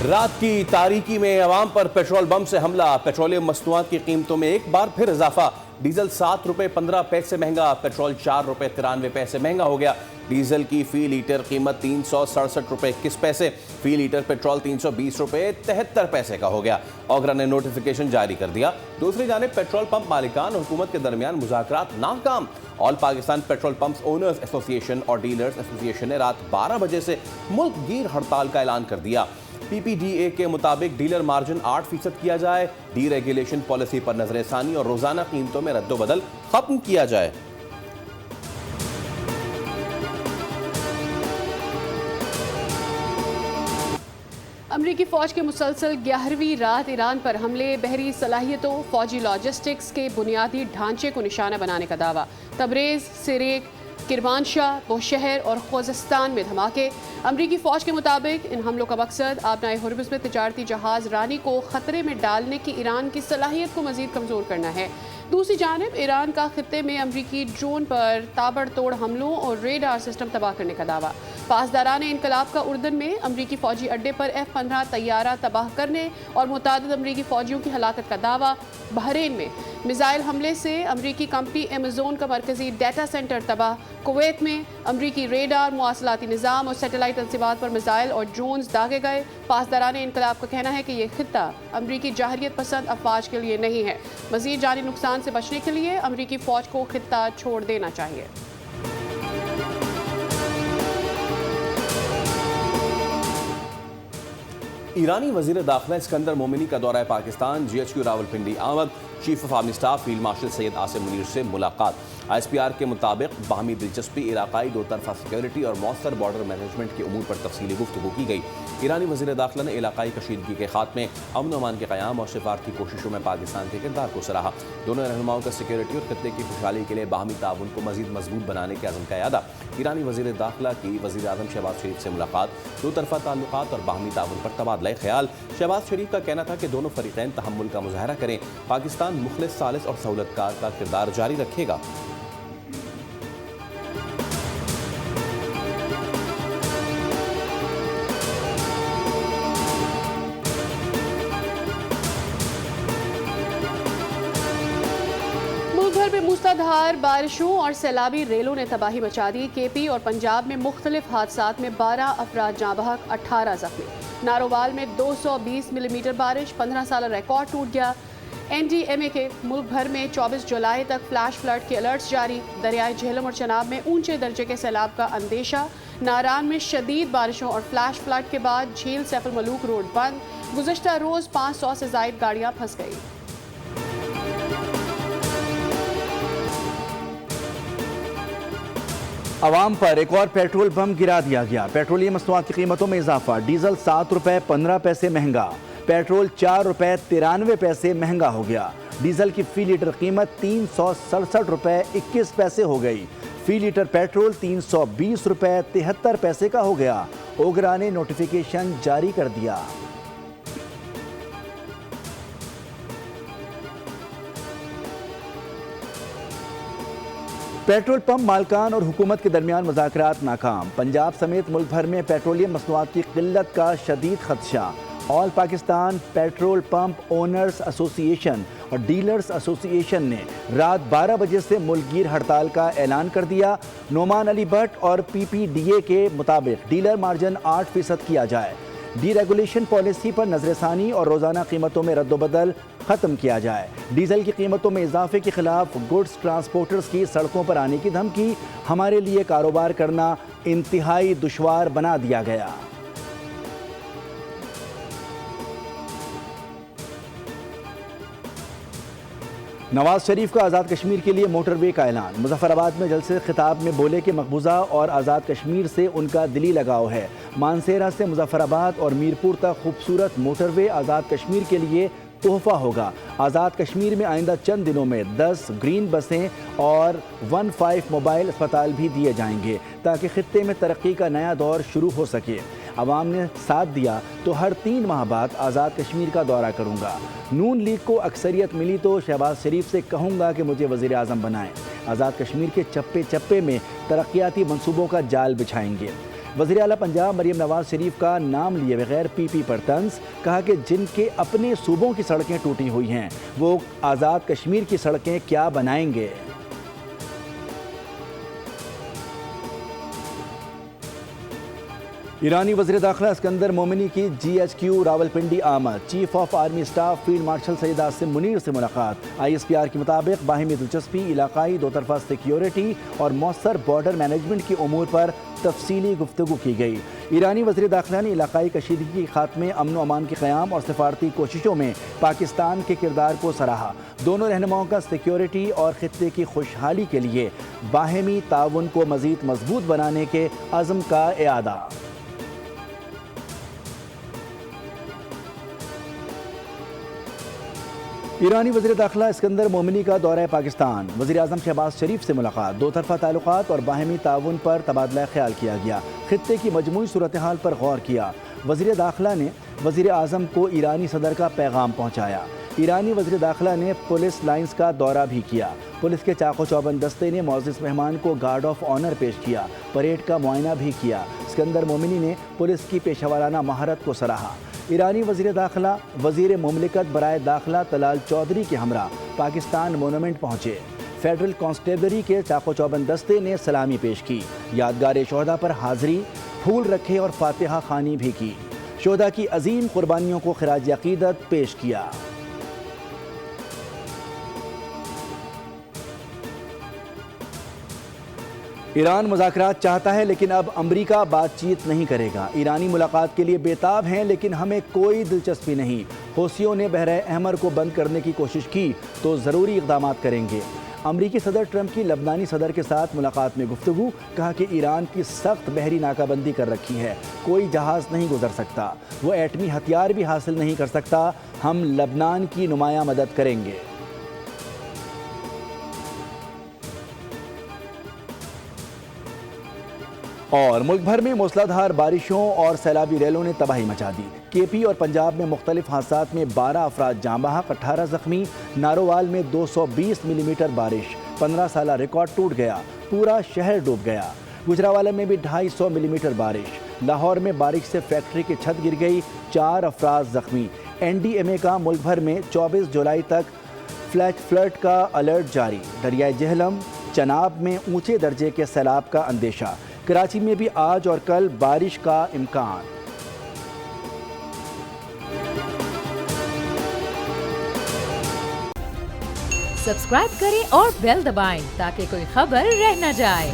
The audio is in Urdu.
رات کی تاریکی میں عوام پر پیٹرول بم سے حملہ، پیٹرولیم مصنوعات کی قیمتوں میں ایک بار پھر اضافہ۔ ڈیزل 7 روپے 15 پیسے مہنگا، پیٹرول 4 روپے 93 پیسے مہنگا ہو گیا۔ ڈیزل کی فی لیٹر قیمت 367 روپے 21 پیسے، فی لیٹر پیٹرول 320 روپے 73 پیسے کا ہو گیا۔ اوگرا نے نوٹیفیکیشن جاری کر دیا۔ دوسری جانب پیٹرول پمپ مالکان اور حکومت کے درمیان مذاکرات ناکام۔ آل پاکستان پیٹرول پمپس اونرز ایسوسی ایشن اور ڈیلرز ایسوسی ایشن نے رات 12 بجے سے ملک گیر ہڑتال کا اعلان کر دیا۔ پی پی ڈی اے کے مطابق ڈیلر مارجن 8% کیا جائے، ڈی ریگولیشن پالیسی پر نظر ثانی اور روزانہ قیمتوں میں رد و بدل ختم کیا جائے۔ امریکی فوج کے مسلسل 11ویں رات ایران پر حملے، بحری صلاحیتوں، فوجی لاجسٹکس کے بنیادی ڈھانچے کو نشانہ بنانے کا دعویٰ۔ تبریز، سریک، کرمانشاہ، بوشہر اور خوزستان میں دھماکے۔ امریکی فوج کے مطابق ان حملوں کا مقصد آبنائے ہرمز میں تجارتی جہاز رانی کو خطرے میں ڈالنے کی ایران کی صلاحیت کو مزید کمزور کرنا ہے۔ دوسری جانب ایران کا خطے میں امریکی ڈرون پر تابڑ توڑ حملوں اور ریڈار سسٹم تباہ کرنے کا دعویٰ۔ پاسداران انقلاب کا اردن میں امریکی فوجی اڈے پر F-15 طیارہ تباہ کرنے اور متعدد امریکی فوجیوں کی ہلاکت کا دعویٰ۔ بحرین میں میزائل حملے سے امریکی کمپنی ایمیزون کا مرکزی ڈیٹا سینٹر تباہ۔ کویت میں امریکی ریڈار، مواصلاتی نظام اور سیٹلائٹ تنصیبات پر میزائل اور ڈرونز داغے گئے۔ پاسداران انقلاب کا کہنا ہے کہ یہ خطہ امریکی جاہلیت پسند افواج کے لیے نہیں ہے۔ مزید جانی نقصان سے بچنے کے لیے امریکی فوج کو خطہ چھوڑ دینا چاہیے۔ ایرانی وزیر داخلہ اسکندر مومنی کا دورہ Pakistan, G H Q Rawalpindi آمد، chief of army staff field marshal Syed Asim Munir سے ملاقات۔ آئی ایس پی آر کے مطابق باہمی دلچسپی، علاقائی دو طرفہ سیکیورٹی اور مؤثر بارڈر مینجمنٹ کے امور پر تفصیلی گفتگو کی گئی۔ ایرانی وزیر داخلہ نے علاقائی کشیدگی کے خاتمے، امن و امان کے قیام اور سفارتی کوششوں میں پاکستان کے کردار کو سراہا۔ دونوں رہنماؤں کا سیکیورٹی اور خطے کی خوشحالی کے لیے باہمی تعاون کو مزید مضبوط بنانے کے عزم کا اعادہ۔ ایرانی وزیر داخلہ کی وزیر اعظم شہباز شریف سے ملاقات، دو طرفہ تعلقات اور باہمی تعاون پر تبادلہ خیال۔ شہباز شریف کا کہنا تھا کہ دونوں فریقین تحمل کا مظاہرہ کریں، پاکستان مخلص، سالس اور سہولت کار کا کردار جاری رکھے گا۔ ملک بھر میں موسلادھار بارشوں اور سیلابی ریلوں نے تباہی مچا دی۔ کے پی اور پنجاب میں مختلف حادثات میں 12 افراد جاں بحق، 18 زخمی۔ نارووال میں 220 ملی میٹر بارش، 15 سالہ ریکارڈ ٹوٹ گیا۔ این ڈی ایم اے کے ملک بھر میں 24 جولائی تک فلیش فلڈ کے الرٹس جاری۔ دریائے جہلم اور چناب میں اونچے درجے کے سیلاب کا اندیشہ۔ ناران میں شدید بارشوں اور فلیش فلڈ کے بعد جھیل سیف الملوک روڈ بند۔ گزشتہ روز 500 سے زائد گاڑیاں پھنس گئی۔ عوام پر ایک اور پیٹرول بم گرا دیا گیا۔ پیٹرولیم مصنوعات کی قیمتوں میں اضافہ، ڈیزل 7 روپے 15 پیسے مہنگا، پیٹرول 4 روپے 93 پیسے مہنگا ہو گیا۔ ڈیزل کی فی لیٹر قیمت 367 روپے 21 پیسے ہو گئی، فی لیٹر پیٹرول 320 روپے 73 پیسے کا ہو گیا۔ اوگرا نے نوٹیفیکیشن جاری کر دیا۔ پیٹرول پمپ مالکان اور حکومت کے درمیان مذاکرات ناکام۔ پنجاب سمیت ملک بھر میں پیٹرولیم مصنوعات کی قلت کا شدید خدشہ۔ آل پاکستان پیٹرول پمپ اونرز ایسوسی ایشن اور ڈیلرز ایسوسی ایشن نے رات 12 بجے سے ملک گیر ہڑتال کا اعلان کر دیا۔ نعمان علی بٹ اور پی پی ڈی اے کے مطابق ڈیلر مارجن 8% کیا جائے، ڈی ریگولیشن پالیسی پر نظر ثانی اور روزانہ قیمتوں میں رد و بدل ختم کیا جائے۔ ڈیزل کی قیمتوں میں اضافے کے خلاف گڈز ٹرانسپورٹرز کی سڑکوں پر آنے کی دھمکی، ہمارے لیے کاروبار کرنا انتہائی دشوار بنا دیا گیا۔ نواز شریف کا آزاد کشمیر کے لیے موٹر وے کا اعلان۔ مظفر آباد میں جلسے خطاب میں بولے کہ مقبوضہ اور آزاد کشمیر سے ان کا دلی لگاؤ ہے۔ مانسیرا سے مظفر آباد اور میرپور تک خوبصورت موٹر وے آزاد کشمیر کے لیے تحفہ ہوگا۔ آزاد کشمیر میں آئندہ چند دنوں میں 10 گرین بسیں اور 15 موبائل اسپتال بھی دیے جائیں گے تاکہ خطے میں ترقی کا نیا دور شروع ہو سکے۔ عوام نے ساتھ دیا تو ہر 3 ماہ بعد آزاد کشمیر کا دورہ کروں گا۔ نون لیگ کو اکثریت ملی تو شہباز شریف سے کہوں گا کہ مجھے وزیر اعظم بنائیں۔ آزاد کشمیر کے چپے چپے میں ترقیاتی منصوبوں کا جال بچھائیں گے۔ وزیر اعلیٰ پنجاب مریم نواز شریف کا نام لیے بغیر پی پی پر طنز، کہا کہ جن کے اپنے صوبوں کی سڑکیں ٹوٹی ہوئی ہیں وہ آزاد کشمیر کی سڑکیں کیا بنائیں گے۔ ایرانی وزیر داخلہ اسکندر مومنی کی جی ایچ کیو راولپنڈی آمد، chief of army staff field marshal Syed Asim Munir سے ملاقات۔ آئی ایس پی آر کے مطابق باہمی دلچسپی، علاقائی دو طرفہ سیکیورٹی اور مؤثر بارڈر مینجمنٹ کی امور پر تفصیلی گفتگو کی گئی۔ ایرانی وزیر داخلہ نے علاقائی کشیدگی کے خاتمے، امن و امان کے قیام اور سفارتی کوششوں میں پاکستان کے کردار کو سراہا۔ دونوں رہنماؤں کا سیکیورٹی اور خطے کی خوشحالی کے لیے باہمی تعاون کو مزید مضبوط بنانے کے عزم کا اعادہ۔ ایرانی وزیر داخلہ اسکندر مومنی کا دورہ پاکستان، وزیر اعظم شہباز شریف سے ملاقات، دو طرفہ تعلقات اور باہمی تعاون پر تبادلہ خیال کیا گیا، خطے کی مجموعی صورتحال پر غور کیا۔ وزیر داخلہ نے وزیر اعظم کو ایرانی صدر کا پیغام پہنچایا۔ ایرانی وزیر داخلہ نے پولیس لائنز کا دورہ بھی کیا۔ پولیس کے چاق و چوبند دستے نے معزز مہمان کو گارڈ آف آنر پیش کیا، پریڈ کا معائنہ بھی کیا۔ اسکندر مومنی نے پولیس کی پیشہ ورانہ مہارت کو سراہا۔ ایرانی وزیر داخلہ وزیر مملکت برائے داخلہ طلال چودھری کے ہمراہ پاکستان مونومنٹ پہنچے۔ فیڈرل کانسٹیبلری کے چاق و چوبند دستے نے سلامی پیش کی، یادگار شہداء پر حاضری، پھول رکھے اور فاتحہ خوانی بھی کی، شہداء کی عظیم قربانیوں کو خراج عقیدت پیش کیا۔ ایران مذاکرات چاہتا ہے لیکن اب امریکہ بات چیت نہیں کرے گا۔ ایرانی ملاقات کے لیے بےتاب ہیں لیکن ہمیں کوئی دلچسپی نہیں۔ حوثیوں نے بحر احمر کو بند کرنے کی کوشش کی تو ضروری اقدامات کریں گے۔ امریکی صدر ٹرمپ کی لبنانی صدر کے ساتھ ملاقات میں گفتگو، کہا کہ ایران کی سخت بحری ناکہ بندی کر رکھی ہے، کوئی جہاز نہیں گزر سکتا، وہ ایٹمی ہتھیار بھی حاصل نہیں کر سکتا، ہم لبنان کی نمایاں مدد کریں گے۔ اور ملک بھر میں موسلا دھار بارشوں اور سیلابی ریلوں نے تباہی مچا دی۔ کے پی اور پنجاب میں مختلف حادثات میں 12 افراد جاں بحق، 18 زخمی۔ نارووال میں 220 ملی میٹر بارش، 15 سالہ ریکارڈ ٹوٹ گیا، پورا شہر ڈوب گیا۔ گجرانوالہ میں بھی 250 ملی میٹر بارش۔ لاہور میں بارش سے فیکٹری کی چھت گر گئی، 4 افراد زخمی۔ این ڈی ایم اے کا ملک بھر میں 24 جولائی تک فلیش فلڈ کا الرٹ جاری۔ دریائے جہلم، چناب میں اونچے درجے کے سیلاب کا اندیشہ۔ کراچی میں بھی آج اور کل بارش کا امکان۔ سبسکرائب کریں اور بیل دبائیں تاکہ کوئی خبر رہ نہ جائے۔